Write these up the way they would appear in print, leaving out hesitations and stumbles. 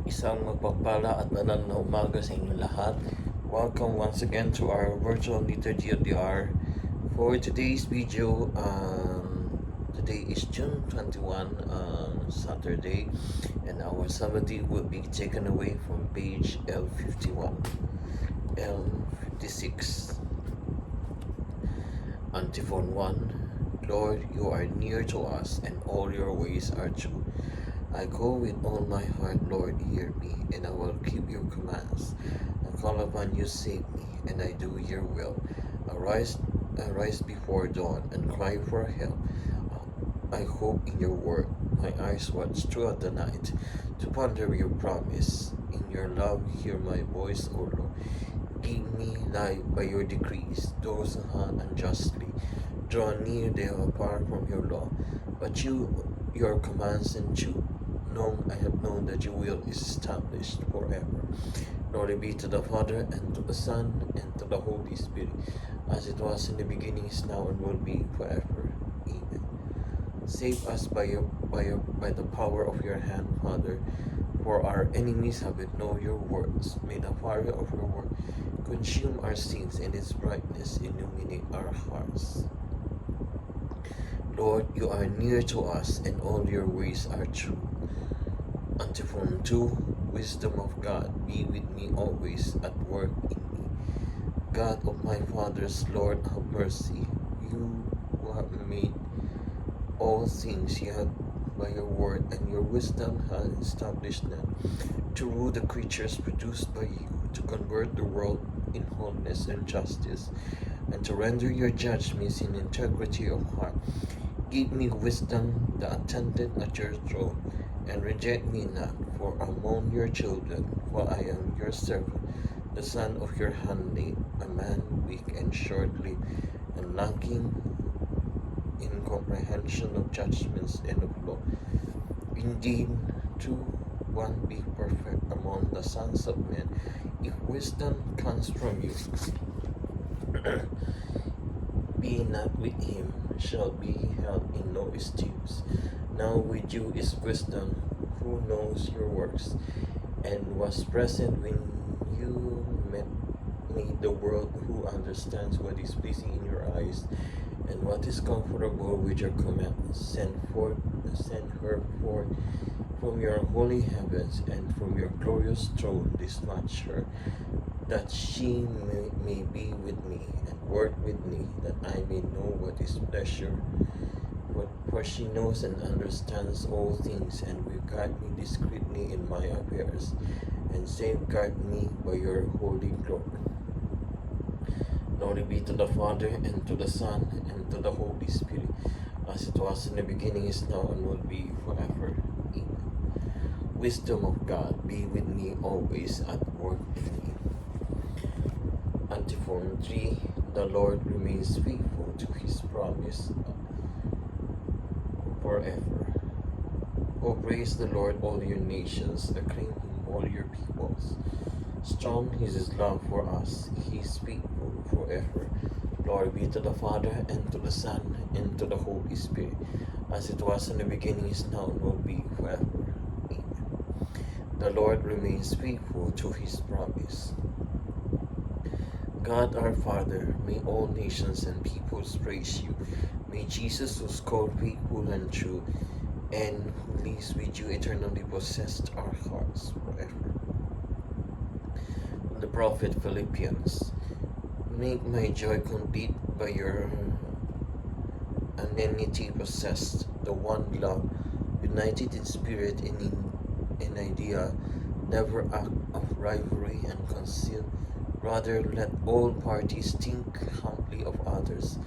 Isang magpagpala at banal na umaga sa inyong lahat. Welcome once again to our virtual liturgy of the hour. For today's video, today is June 21, Saturday, and our Sabbath will be taken away from page L51, L56. Antiphon 1. Lord, you are near to us, and all your ways are true. I go with all my heart, Lord, hear me, and I will keep your commands. I call upon you, save me, and I do your will. Arise before dawn, and cry for help. I hope in your word. My eyes watch throughout the night, to ponder your promise. In your love, hear my voice, O Lord. Give me life by your decrees. Those who hunt unjustly draw near, they are apart from your law. But your commands and truth. I have known that your will is established forever. Glory be to the Father, and to the Son, and to the Holy Spirit, as it was in the beginning, is now, and will be forever. Amen. Save us by the power of your hand, Father, for our enemies have ignored your words. May the fire of your word consume our sins, and its brightness illuminate our hearts. Lord, you are near to us, and all your ways are true. Antiphon 2. Wisdom of God, be with me always, at work in me. God of my fathers, Lord, have mercy. You who have made all things, you have by your word, and your wisdom has established them, to rule the creatures produced by you, to convert the world in wholeness and justice, and to render your judgments in integrity of heart. Give me wisdom that attended at your throne, and reject me not, for among your children, for I am your servant, the son of your handmaid, a man weak and short-lived, and lacking in comprehension of judgments and of law. Indeed, to one be perfect among the sons of men, if wisdom comes from you. Be not with him, shall be held in no esteem. Now with you is wisdom, who knows your works, and was present when you made the world, who understands what is pleasing in your eyes, and what is comfortable with your commands. Send her forth from your holy heavens, and from your glorious throne dispatch her, that she may be with me, and work with me, that I may know what is pleasure. For she knows and understands all things, and will guide me discreetly in my affairs, and safeguard me by your holy glory. Glory be to the Father, and to the Son, and to the Holy Spirit, as it was in the beginning, is now, and will be forever. Amen. Wisdom of God, be with me always, at work in me. Antiphon 3. The Lord remains faithful to his promise forever. Oh, praise the Lord, all your nations, acclaim him, all your peoples. Strong is his love for us, he is faithful forever. Glory be to the Father, and to the Son, and to the Holy Spirit, as it was in the beginning, is now, and will be forever. Amen. The Lord remains faithful to his promise. God our Father, may all nations and peoples praise you. May Jesus, who is called faithful and true, and who lives with you eternally, possess our hearts forever. The prophet Philippians. Make my joy complete by your unity possessed, the one love, united in spirit and in idea, never act of rivalry and conceit. Rather, let all parties think humbly of others,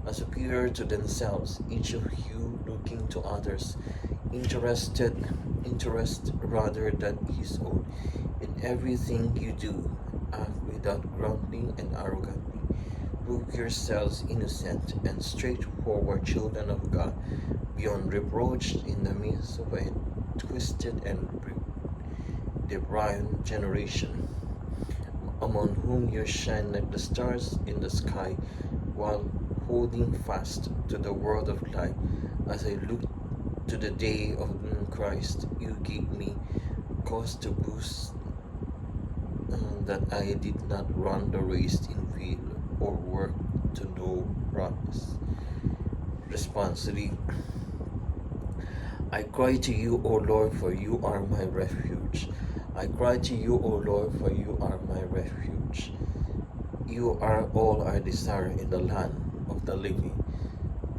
as superior to themselves, each of you looking to others, interest rather than his own. In everything you do, act without grumbling and arrogantly. Prove yourselves innocent and straightforward children of God, beyond reproach in the midst of a twisted and depraved generation, among whom you shine like the stars in the sky, while holding fast to the word of life. As I look to the day of Christ, you give me cause to boast that I did not run the race in vain or work to no prize. Responsibly, I cry to you, O Lord, for you are my refuge. I cry to you, O Lord, for you are my refuge. You are all I desire in the land of the living,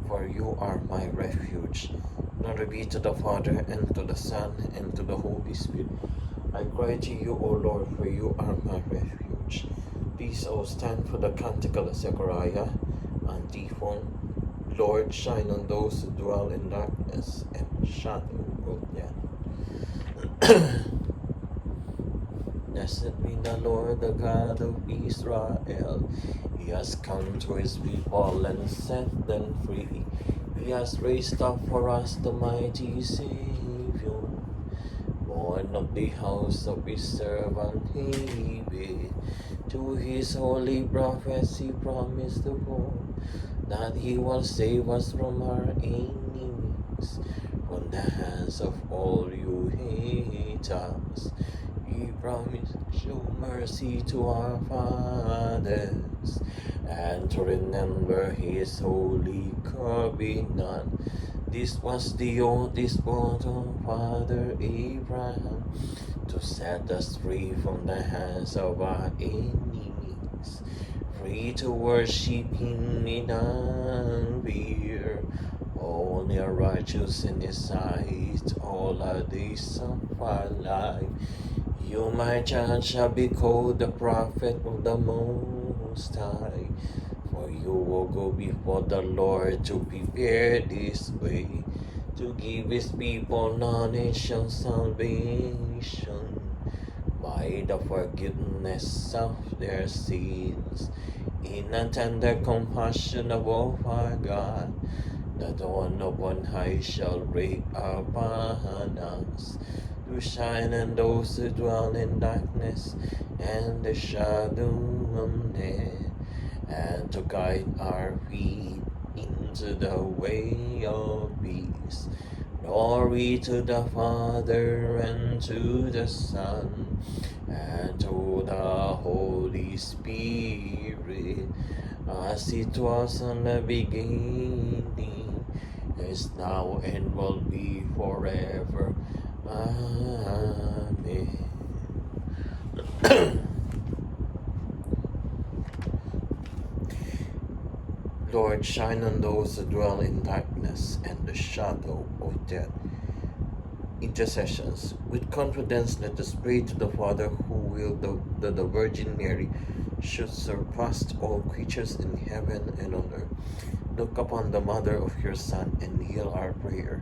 for you are my refuge. Glory be to the Father, and to the Son, and to the Holy Spirit. I cry to you, O Lord, for you are my refuge. Please all stand for the Canticle of Zechariah, antiphon. Lord, shine on those who dwell in darkness and shadow of death. Blessed be the Lord, the God of Israel. He has come to his people and set them free. He has raised up for us the mighty Savior, born of the house of his servant David. To his holy prophets he promised the whole, that he will save us from our enemies, from the hands of all you haters. He promised to show mercy to our fathers, and to remember his holy covenant. This was the oath he spoke to Father Abraham, to set us free from the hands of our enemies, free to worship him without fear, only righteous in his sight all the days of our life. You, my child, shall be called the prophet of the Most High, for you will go before the Lord to prepare this way, to give his people knowledge and salvation by the forgiveness of their sins, in a tender compassion of our God. The dawn of on high shall break upon us, to shine on those who dwell in darkness and the shadow of death, and to guide our feet into the way of peace. Glory to the Father, and to the Son, and to the Holy Spirit, as it was in the beginning, is now, and will be forever. Amen. Lord, shine on those who dwell in darkness and the shadow of death. Intercessions. With confidence, let us pray to the Father, who will that the Virgin Mary should surpass all creatures in heaven and on earth. Look upon the mother of your Son and hear our prayer.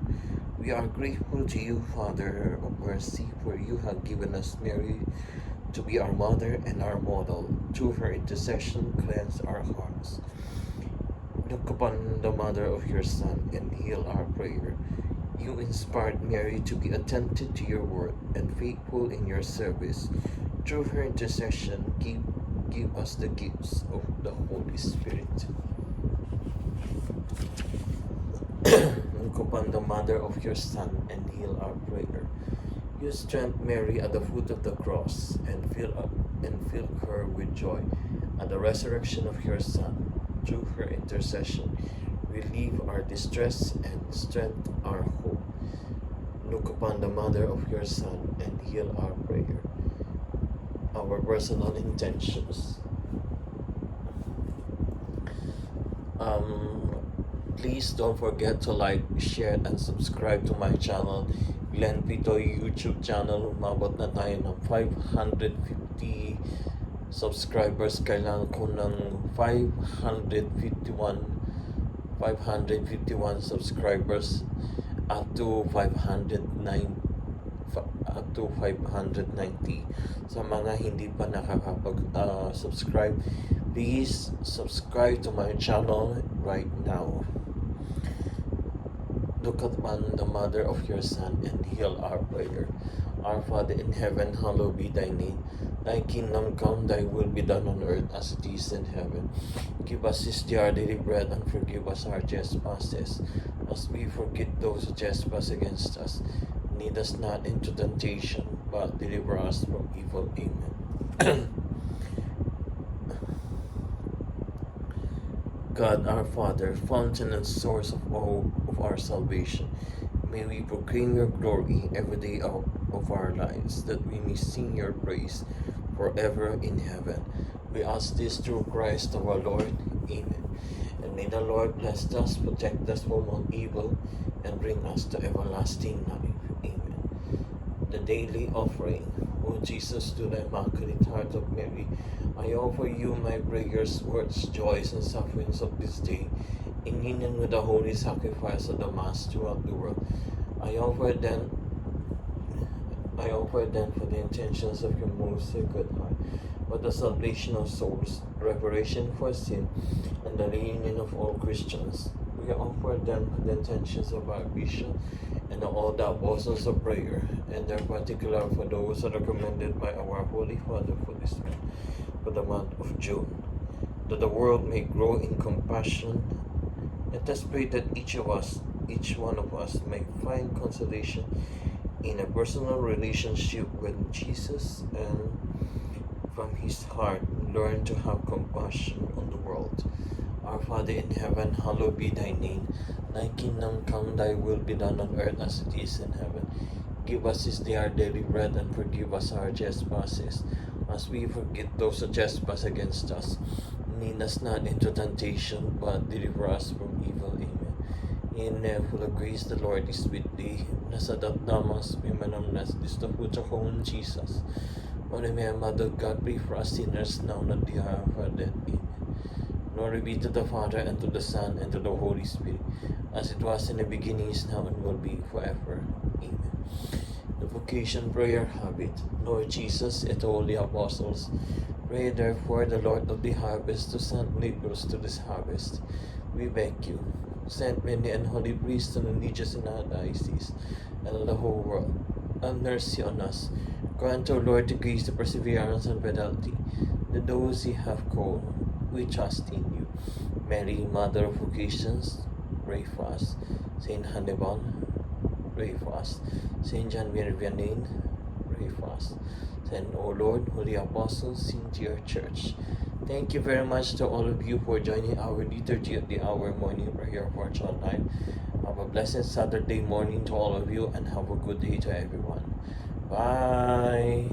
We are grateful to you, Father of mercy, for you have given us Mary to be our mother and our model. Through her intercession, cleanse our hearts. Look upon the mother of your Son and heal our prayer. You inspired Mary to be attentive to your word and faithful in your service. Through her intercession, give us the gifts of the Holy Spirit. Look upon the mother of your Son and heal our prayer. You strengthened Mary at the foot of the cross and fill her with joy at the resurrection of your Son. Through her intercession, relieve our distress and strengthen our hope. Look upon the mother of your Son and heal our prayer. Our personal intentions. Please don't forget to like, share, and subscribe to my channel, Glenn Pitoy YouTube channel. Umabot na tayo ng 550 subscribers. Kailangan ko ng 551 subscribers up to 590. Sa mga hindi pa nakakapag-subscribe, please subscribe to my channel right now. Look upon the mother of your Son and heal our prayer. Our Father in heaven, hallowed be thy name. Thy kingdom come, thy will be done on earth as it is in heaven. Give us this day our daily bread, and forgive us our trespasses, as we forgive those who trespass against us. Lead us not into temptation, but deliver us from evil. Amen. God our Father, fountain and source of all of our salvation, may we proclaim your glory every day of our lives, that we may sing your praise forever in heaven. We ask this through Christ our Lord. Amen. And may the Lord bless us, protect us from all evil, and bring us to everlasting life. Amen. The daily offering. O Jesus, to the Immaculate Heart of Mary, I offer you my prayers, words, joys, and sufferings of this day, in union with the holy sacrifice of the Mass throughout the world. I offer them for the intentions of your most sacred heart, for the salvation of souls, reparation for sin, and the reunion of all Christians. We offer them for the intentions of our bishop and all the apostles of prayer, and in particular for those that are recommended by our Holy Father for this month, for the month of June, that the world may grow in compassion. Let us pray that each one of us, may find consolation in a personal relationship with Jesus, and from his heart learn to have compassion on the world. Our Father in heaven, hallowed be thy name. Thy kingdom come, thy will be done on earth as it is in heaven. Give us this day our daily bread, and forgive us our trespasses, as we forgive those who trespass against us. Lead us not into temptation, but deliver us from evil. Amen. In full of grace, the Lord is with thee. Blessed art thou amongst women, and blessed is the fruit of thy womb, Jesus. Holy Mary, Mother of God, pray for us sinners, now and at the hour of our death. Amen. Glory be to the Father, and to the Son, and to the Holy Spirit, as it was in the beginning, is now, and will be forever. Amen. The vocation prayer habit. Lord Jesus, et all the apostles, pray therefore the Lord of the harvest to send laborers to this harvest. We beg you, send many and holy priests and religious in our diocese, and the whole world. Have mercy on us. Grant, O Lord, the grace, the perseverance, and fidelity, that those you have called, we trust in you. Mary, Mother of Vocations, pray for us. Saint Hannibal, pray for us. Saint John Vianney, pray for us. Send, O Lord, Holy Apostles, into your church. Thank you very much to all of you for joining our liturgy of the hour morning prayer for John Life. Have a blessed Saturday morning to all of you, and have a good day to everyone. Bye.